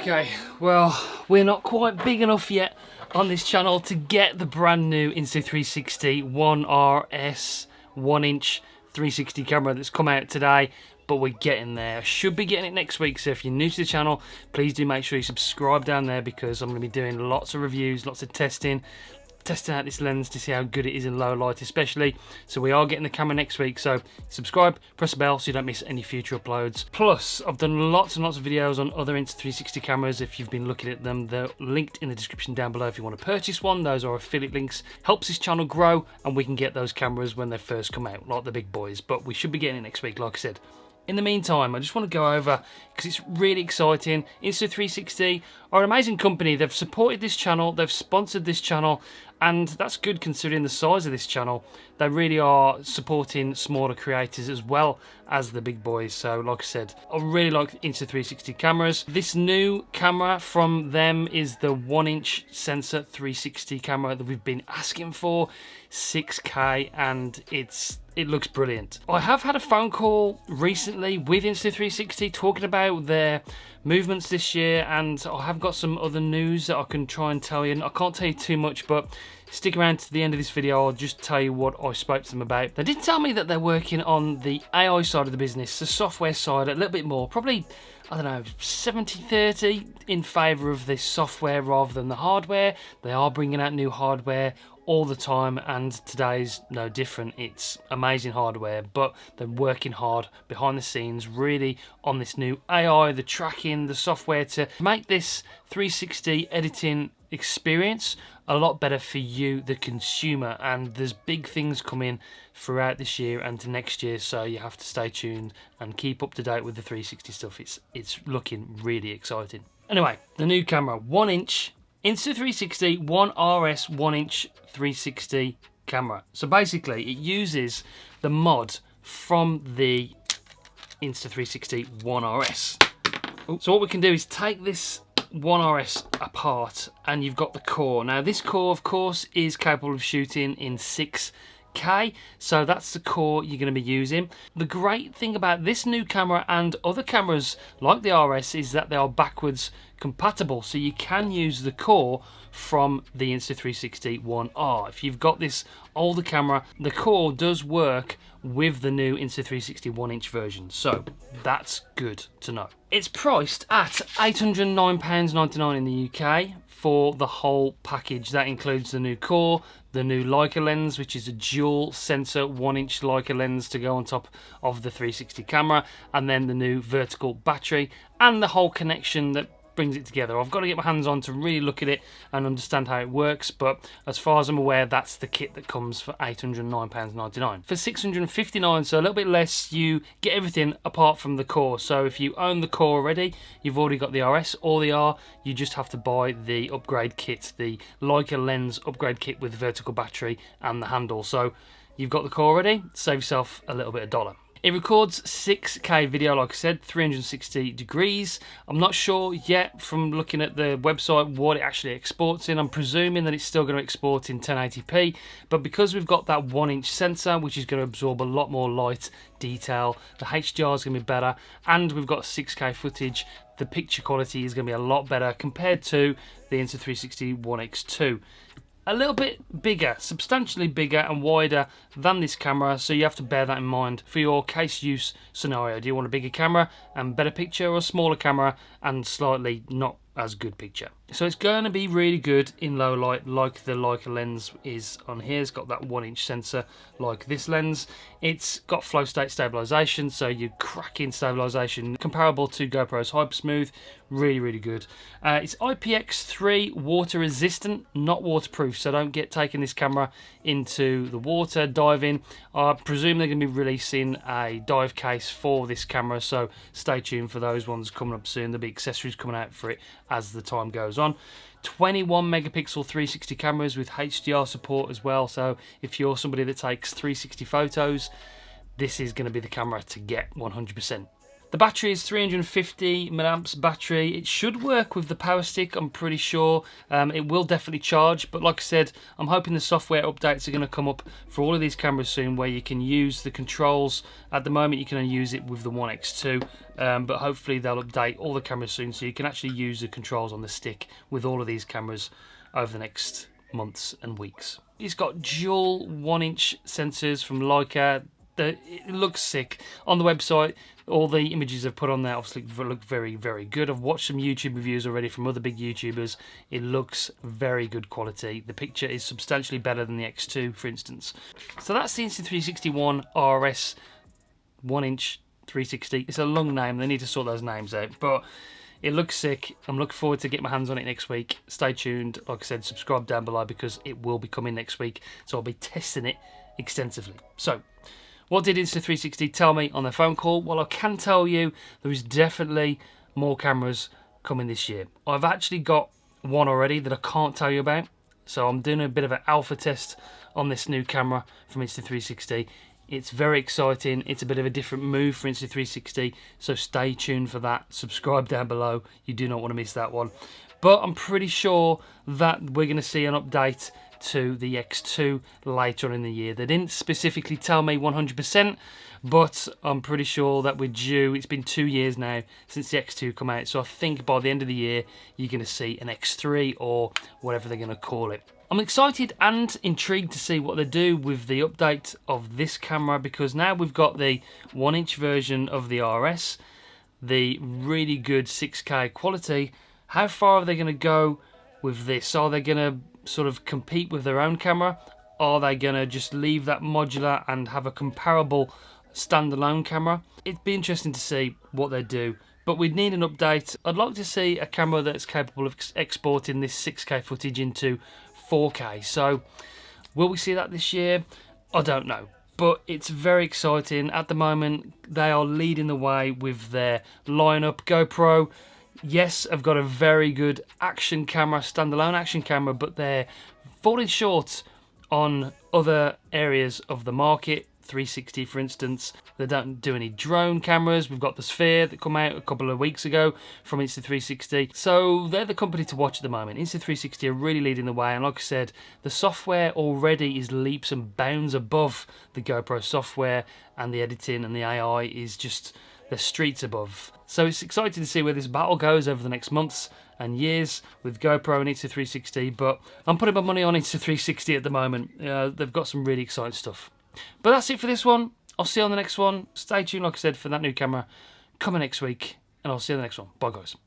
Okay, well, we're not quite big enough yet on this channel to get the brand new Insta360 ONE RS 1-inch 360 camera that's come out today, but we're getting there. I should be getting it next week, so if you're new to the channel, please do make sure you subscribe down there, because I'm going to be doing lots of reviews, lots of testing out this lens to see how good it is in low light especially. So we are getting the camera next week, so subscribe, press the bell so you don't miss any future uploads. Plus, I've done lots and lots of videos on other Insta360 cameras. If you've been looking at them, they're linked in the description down below if you want to purchase one. Those are affiliate links. Helps this channel grow, and we can get those cameras when they first come out, like the big boys. But we should be getting it next week, like I said. In the meantime, I just want to go over, because it's really exciting, Insta360 are an amazing company. They've supported this channel, they've sponsored this channel, and that's good considering the size of this channel. They really are supporting smaller creators as well as the big boys. So like I said, I really like Insta360 cameras. This new camera from them is the 1-inch sensor 360 camera that we've been asking for, 6K, and it looks brilliant. I have had a phone call recently with Insta360 talking about their movements this year, and I have got some other news that I can try and tell you. I can't tell you too much, but stick around to the end of this video. I'll just tell you what I spoke to them about. They did tell me that they're working on the AI side of the business, the software side, a little bit more. Probably, I don't know, 70-30 in favour of this software rather than the hardware. They are bringing out new hardware all the time, and today's no different. It's amazing hardware, but they're working hard behind the scenes really on this new AI, the tracking, the software to make this 360 editing experience a lot better for you, the consumer. And there's big things coming throughout this year and to next year, so you have to stay tuned and keep up to date with the 360 stuff. It's looking really exciting. Anyway, the new camera, 1-inch Insta360 ONE RS 1-inch 360 camera. So basically it uses the mod from the Insta360 ONE RS. So what we can do is take this ONE RS apart, and you've got the core. Now this core of course is capable of shooting in 6K, so that's the core you're going to be using. The great thing about this new camera and other cameras like the RS is that they are backwards compatible, so you can use the core from the Insta360 ONE R. If you've got this older camera, the core does work with the new Insta360 1-inch version, so that's good to know. It's priced at £809.99 in the UK for the whole package. That includes the new core, the new Leica lens, which is a dual sensor 1-inch Leica lens to go on top of the 360 camera, and then the new vertical battery and the whole connection that brings it together. I've got to get my hands on to really look at it and understand how it works, but as far as I'm aware, that's the kit that comes for £809.99. For £659, so a little bit less, you get everything apart from the core. So if you own the core already, you've already got the RS or the R, you just have to buy the upgrade kit, the Leica lens upgrade kit with the vertical battery and the handle. So you've got the core already, save yourself a little bit of dollar. It records 6K video, like I said, 360 degrees. I'm not sure yet from looking at the website what it actually exports in. I'm presuming that it's still going to export in 1080p, but because we've got that 1-inch sensor, which is going to absorb a lot more light detail, the HDR is going to be better, and we've got 6K footage, the picture quality is going to be a lot better compared to the Insta360 ONE X2. A little bit bigger, substantially bigger and wider than this camera, so you have to bear that in mind for your case use scenario. Do you want a bigger camera and better picture, or a smaller camera and slightly not as good picture? So it's going to be really good in low light, like the Leica lens is on here. It's got that 1-inch sensor like this lens. It's got flow state stabilization, so you crack in stabilization comparable to GoPro's Hypersmooth. Really good. It's IPX3 water resistant, not waterproof, so don't get taking this camera into the water diving. I presume they're going to be releasing a dive case for this camera, so stay tuned for those ones coming up soon. There'll be accessories coming out for it as the time goes on. 21 megapixel 360 cameras with HDR support as well, so if you're somebody that takes 360 photos, this is going to be the camera to get 100%. The battery is 350 milliamps battery. It should work with the power stick, I'm pretty sure. It will definitely charge, but like I said, I'm hoping the software updates are going to come up for all of these cameras soon, where you can use the controls. At the moment you can only use it with the One X2, but hopefully they'll update all the cameras soon, so you can actually use the controls on the stick with all of these cameras over the next months and weeks. It's got dual 1-inch sensors from Leica. It looks sick. On the website, all the images I've put on there obviously look very, very good. I've watched some YouTube reviews already from other big YouTubers. It looks very good quality. The picture is substantially better than the X2, for instance. So that's the Insta360 ONE RS 1-inch 360. It's a long name. They need to sort those names out, but it looks sick. I'm looking forward to getting my hands on it next week. Stay tuned. Like I said, subscribe down below because it will be coming next week. So I'll be testing it extensively. So what did Insta360 tell me on their phone call? Well, I can tell you there is definitely more cameras coming this year. I've actually got one already that I can't tell you about. So I'm doing a bit of an alpha test on this new camera from Insta360. It's very exciting. It's a bit of a different move for Insta360, so stay tuned for that. Subscribe down below. You do not want to miss that one. But I'm pretty sure that we're going to see an update to the X2 later on in the year. They didn't specifically tell me 100%, but I'm pretty sure that we're due. It's been 2 years now since the X2 come out, so I think by the end of the year you're going to see an X3 or whatever they're going to call it. I'm excited and intrigued to see what they do with the update of this camera, because now we've got the 1-inch version of the RS, the really good 6K quality. How far are they going to go with this? Are they going to sort of compete with their own camera? Are they going to just leave that modular and have a comparable standalone camera? It'd be interesting to see what they do, but we'd need an update. I'd like to see a camera that's capable of exporting this 6K footage into 4K. So will we see that this year? I don't know, but it's very exciting. At the moment they are leading the way with their lineup. GoPro, yes, I've got a very good action camera, standalone action camera, but they're falling short on other areas of the market. 360, for instance, they don't do any drone cameras. We've got the Sphere that come out a couple of weeks ago from Insta360, so they're the company to watch at the moment. Insta360 are really leading the way, and like I said, the software already is leaps and bounds above the GoPro software, and the editing and the AI is just the streets above. So it's exciting to see where this battle goes over the next months and years with GoPro and Insta360, but I'm putting my money on Insta360 at the moment. They've got some really exciting stuff. But that's it for this one. I'll see you on the next one. Stay tuned, like I said, for that new camera coming next week, and I'll see you on the next one. Bye, guys.